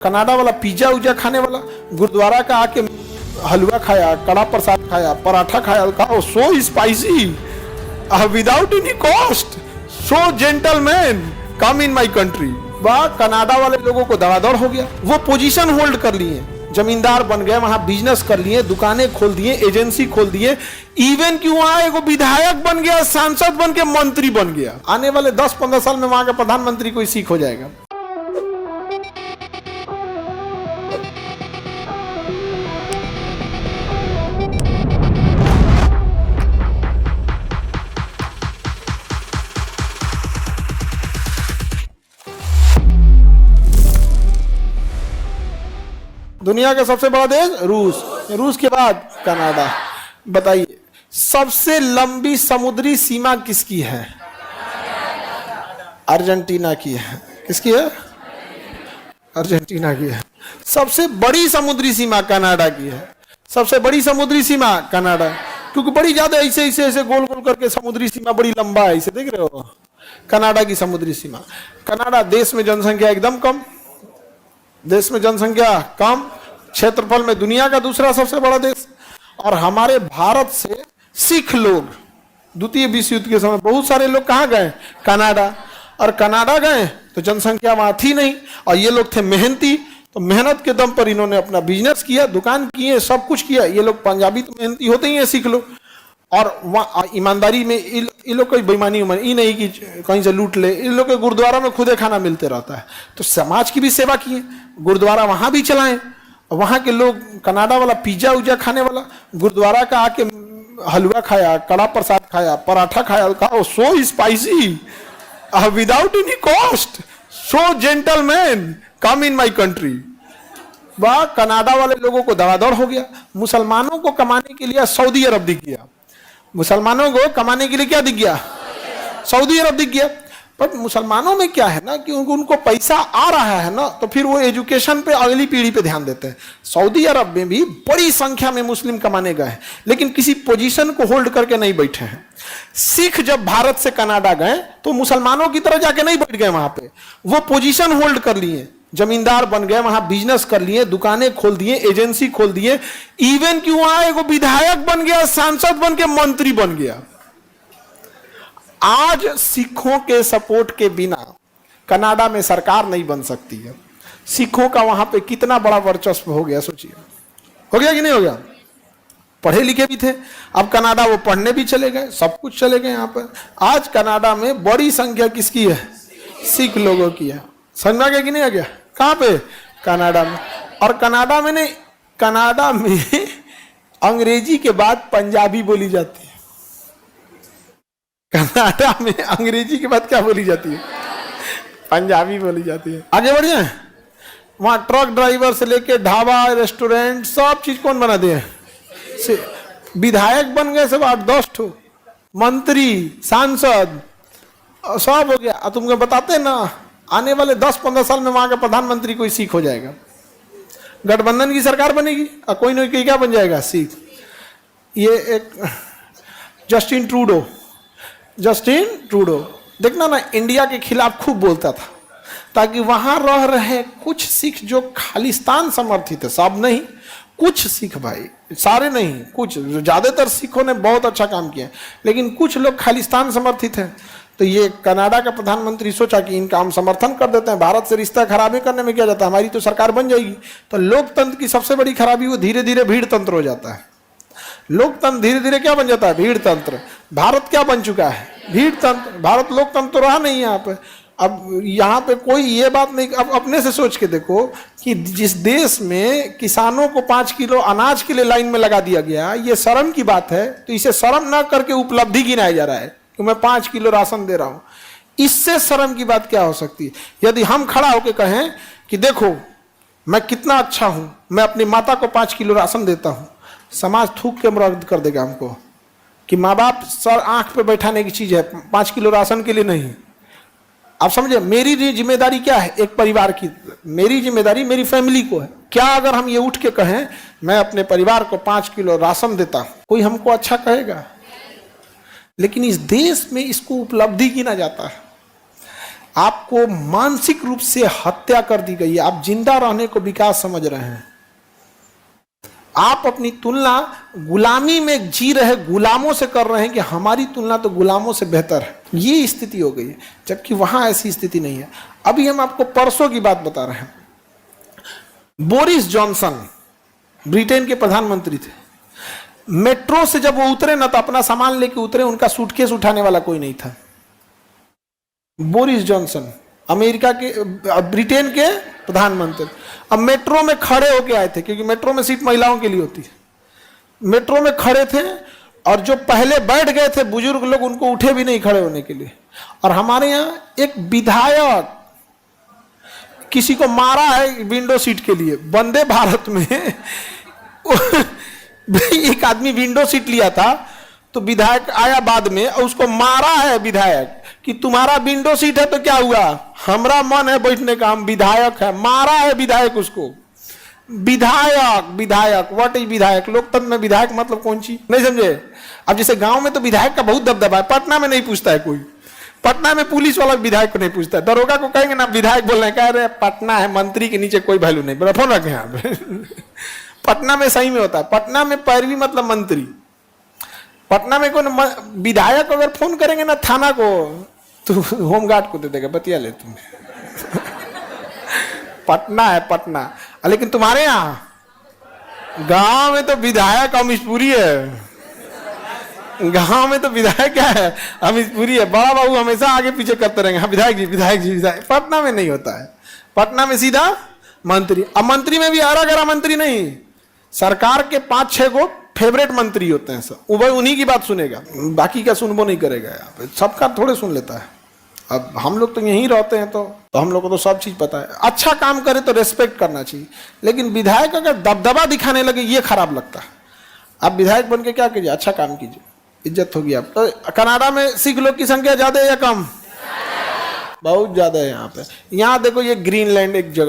Canada वाला pizza उज्जा खाने वाला गुरुद्वारा का आके हलवा खाया, कड़ा प्रसाद खाया, पराठा खाया, कहा सो spicy without any cost, so gentleman come in my country. वाह, कनाडा वाले लोगों को धड़ाधड़ हो गया, वो पोजीशन होल्ड कर लिए, जमींदार बन गए, वहां बिजनेस कर लिए, दुकानें खोल दिए, एजेंसी खोल दिए, इवन कि वहां एक विधायक बन गया, सांसद बन के मंत्री बन गया। आने वाले 10-15 साल में वहां का प्रधानमंत्री कोई सीख हो जाएगा। दुनिया का सबसे बड़ा देश रूस, रूस के बाद कनाडा। बताइए सबसे लंबी समुद्री सीमा किसकी है? अर्जेंटीना की है। किसकी है? अर्जेंटीना की है। सबसे बड़ी समुद्री सीमा कनाडा की है। सबसे बड़ी समुद्री सीमा कनाडा, क्योंकि बड़ी ज्यादा ऐसे ऐसे ऐसे गोल गोल करके समुद्री सीमा बड़ी लंबा है, इसे देख रहे हो, कनाडा की समुद्री सीमा। कनाडा देश में जनसंख्या एकदम कम, देश में जनसंख्या कम, क्षेत्रफल में दुनिया का दूसरा सबसे बड़ा देश। और हमारे भारत से सिख लोग द्वितीय विश्व युद्ध के समय बहुत सारे लोग कहाँ गए? कनाडा। और कनाडा गए तो जनसंख्या वहां थी नहीं, और ये लोग थे मेहनती, तो मेहनत के दम पर इन्होंने अपना बिजनेस किया, दुकान किए, सब कुछ किया। ये लोग पंजाबी तो मेहनती होते ही हैं सिख लोग, और वहाँ ईमानदारी में इन लोग कोई बेईमानी ये नहीं कि कहीं से लूट ले। इन लोग के गुरुद्वारा में खुदे खाना मिलते रहता है, तो समाज की भी सेवा किए, गुरुद्वारा वहाँ भी चलाएं। वहाँ के लोग कनाडा वाला पिज्जा उज्जा खाने वाला गुरुद्वारा का आके हलवा खाया, कड़ा प्रसाद खाया, पराठा खाया, कहा सो spicy without any cost, so gentleman come in my country. वाह, कनाडा वाले लोगों को धड़ाधड़ हो गया। मुसलमानों को कमाने के लिए सऊदी अरब दिख गया, मुसलमानों को कमाने के लिए क्या दिख गया? सऊदी अरब दिख गया। पर मुसलमानों में क्या है ना कि उनको पैसा आ रहा है ना, तो फिर वो एजुकेशन पे अगली पीढ़ी पे ध्यान देते हैं। सऊदी अरब में भी बड़ी संख्या में मुस्लिम कमाने गए, लेकिन किसी पोजीशन को होल्ड करके नहीं बैठे हैं। सिख जब भारत से कनाडा गए तो मुसलमानों की तरह जाके नहीं बैठ गए वहां पे, वो पोजीशन होल्ड कर लिए, जमींदार बन गए, वहां बिजनेस कर लिए, दुकानें खोल दिए, एजेंसी खोल दिए, इवन कि वहां एक विधायक बन गया, सांसद बन के मंत्री बन गया। आज सिखों के सपोर्ट के बिना कनाडा में सरकार नहीं बन सकती है। सिखों का वहां पे कितना बड़ा वर्चस्व हो गया, सोचिए। हो गया कि नहीं हो गया? पढ़े लिखे भी थे, अब कनाडा वो पढ़ने भी चले गए, सब कुछ चले गए यहाँ पर। आज कनाडा में बड़ी संख्या किसकी है? सिख लोगों की है। समझ आ गया कि नहीं आ गया? कहाँ पे? कनाडा में। और कनाडा में नहीं, कनाडा में अंग्रेजी के बाद पंजाबी बोली जाती है। कनाडा में अंग्रेजी के बाद क्या बोली जाती है? पंजाबी बोली जाती है। आगे बढ़िए। वहां ट्रक ड्राइवर से लेके ढाबा, रेस्टोरेंट, सब चीज कौन बना दिए? विधायक बन गए सब 8-10 ठो, मंत्री, सांसद, सब हो गया। और तुमको बताते ना, आने वाले 10-15 साल में वहां का प्रधानमंत्री कोई सिख हो जाएगा। गठबंधन की सरकार बनेगी और कोई ना कोई क्या बन जाएगा? सिख। ये एक जस्टिन ट्रूडो देखना ना, इंडिया के खिलाफ खूब बोलता था, ताकि वहां रह रहे कुछ सिख जो खालिस्तान समर्थित है, सब नहीं, कुछ सिख भाई, सारे नहीं, कुछ, ज्यादातर सिखों ने बहुत अच्छा काम किया, लेकिन कुछ लोग खालिस्तान समर्थित हैं। तो ये कनाडा का प्रधानमंत्री सोचा कि इनका हम समर्थन कर देते हैं, भारत से रिश्ता खराबी करने में क्या जाता है, हमारी तो सरकार बन जाएगी। तो लोकतंत्र की सबसे बड़ी खराबी वो धीरे धीरे भीड़ तंत्र हो जाता है। लोकतंत्र धीरे धीरे क्या बन जाता है? भीड़ तंत्र। भारत क्या बन चुका है? भीड़ तंत्र। भारत लोकतंत्र तो रहा नहीं यहाँ पे। अब यहाँ पे कोई ये बात नहीं, अब अपने से सोच के देखो कि जिस देश में किसानों को 5 किलो अनाज के लिए लाइन में लगा दिया गया, ये शर्म की बात है, तो इसे शर्म ना करके उपलब्धि गिनाया जा रहा है कि मैं 5 किलो राशन दे रहा हूँ। इससे शर्म की बात क्या हो सकती है? यदि हम खड़ा होकर कहें कि देखो मैं कितना अच्छा हूं, मैं अपनी माता को 5 किलो राशन देता हूं, समाज थूक के मर्द कर देगा हमको कि माँ बाप सर आंख पे बैठाने की चीज है, 5 किलो राशन के लिए नहीं। आप समझे, मेरी जिम्मेदारी क्या है? एक परिवार की मेरी जिम्मेदारी मेरी फैमिली को है। क्या अगर हम ये उठ के कहें मैं अपने परिवार को 5 किलो राशन देता हूं, कोई हमको अच्छा कहेगा? लेकिन इस देश में इसको उपलब्धि गिना जाता है। आपको मानसिक रूप से हत्या कर दी गई है। आप जिंदा रहने को विकास समझ रहे हैं। आप अपनी तुलना गुलामी में जी रहे गुलामों से कर रहे हैं कि हमारी तुलना तो गुलामों से बेहतर है। ये स्थिति हो गई है, जबकि वहां ऐसी स्थिति नहीं है। अभी हम आपको परसों की बात बता रहे हैं। बोरिस जॉनसन ब्रिटेन के प्रधानमंत्री थे। मेट्रो से जब वो उतरे ना, तो अपना सामान लेके उतरे, उनका सूटकेस उठाने वाला कोई नहीं था। बोरिस जॉनसन अमेरिका के ब्रिटेन के प्रधानमंत्री अब मेट्रो में खड़े होके आए थे, क्योंकि मेट्रो में सीट महिलाओं के लिए होती है। मेट्रो में खड़े थे और जो पहले बैठ गए थे बुजुर्ग लोग, उनको उठे भी नहीं खड़े होने के लिए। और हमारे यहाँ एक विधायक किसी को मारा है विंडो सीट के लिए। वंदे भारत में एक आदमी विंडो सीट लिया था, तो विधायक आया बाद में और उसको मारा है विधायक कि तुम्हारा विंडो सीट है तो क्या हुआ, हमारा मन है बैठने का, हम विधायक है। मारा है विधायक उसको। विधायक विधायक व्हाट इज विधायक? लोकतंत्र में विधायक मतलब कौन चीज, नहीं समझे? अब जैसे गांव में तो विधायक का बहुत दबदबा है, पटना में नहीं पूछता है कोई। पटना में पुलिस वाला विधायक को नहीं पूछता है। दरोगा को कहेंगे ना विधायक बोल रहे, कह रहे पटना है, मंत्री के नीचे कोई वैल्यू नहीं। बोला फोन रखे यहाँ पे। पटना में सही में होता है, पटना में पैरवी मतलब मंत्री। पटना में कोई विधायक अगर फोन करेंगे ना थाना को, तो होमगार्ड को दे देगा, बतिया ले तुम। पटना है पटना। लेकिन तुम्हारे यहाँ गांव में तो विधायक अमीशपुरी है। गांव में तो विधायक क्या है, अमीशपुरी है। बड़ा बाबू हमेशा आगे पीछे करते रहेंगे, हाँ विधायक जी विधायक जी विधायक। पटना में नहीं होता है, पटना में सीधा मंत्री। अब मंत्री में भी आरा गरा मंत्री नहीं, सरकार के 5-6 गो फेवरेट मंत्री होते हैं। सब वो उन्हीं की बात सुनेगा, बाकी का सुनबो नहीं करेगा। यहाँ पे सबका थोड़े सुन लेता है। अब हम लोग तो यहीं रहते हैं, तो हम लोग को तो सब चीज पता है। अच्छा काम करे तो रेस्पेक्ट करना चाहिए, लेकिन विधायक अगर दबदबा दिखाने लगे ये खराब लगता है। आप विधायक बन के क्या कीजिए, अच्छा काम कीजिए, इज्जत होगी आप। तो कनाडा में सिख लोग की संख्या ज्यादा है या कम? बहुत ज्यादा है यहाँ पे। यहाँ देखो ये ग्रीनलैंड एक जगह